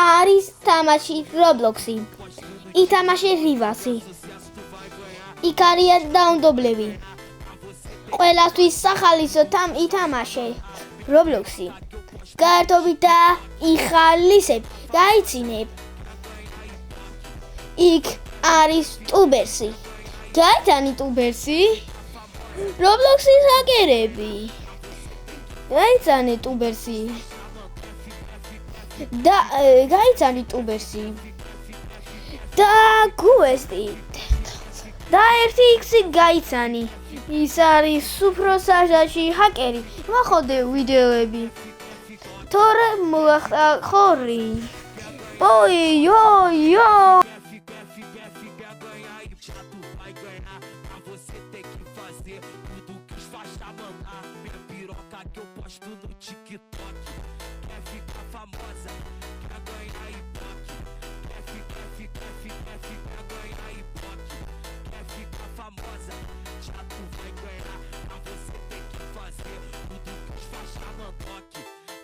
არის თამაში Roblox-ი. ითამაშე რივასი. იქ არიან დაუნდობლები. ყველასთვის სახალისო ითამაშე Roblox-ი. გაერთობით და იხალისებ, გაიცინებ. იქ არის ტუბერსი. გაიცანი ტუბერსი? Roblox-ის ჰაკერები. გაიცანი ტუბერსი. და გაიცანი ტუბერსი. და გუესტით. და 1x გაიცანი. ის არის უფრო საჟაში ჰაკერი. მოხოდე ვიდეოები. თორე მოახტა ხორი. ოი იო. Você tem que fazer tudo que os faixa mandar. Minha piroca que eu posto no TikTok. Quer ficar famosa, quer ganhar ibope. Quer ganhar ibope. Quer ficar famosa, já tu vai ganhar. Mas você tem que fazer tudo que os faixa mandar.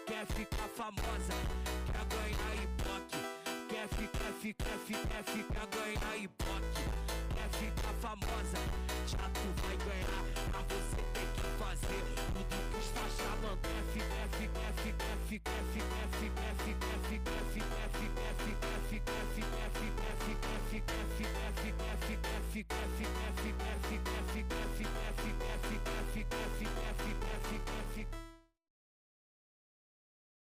Quer ficar famosa, quer ganhar ibope. Quer ganhar ibope. Quer ficar famosa, já tu vai ganhar. Mas você tem que fazer tudo que os faixa mandam. Fica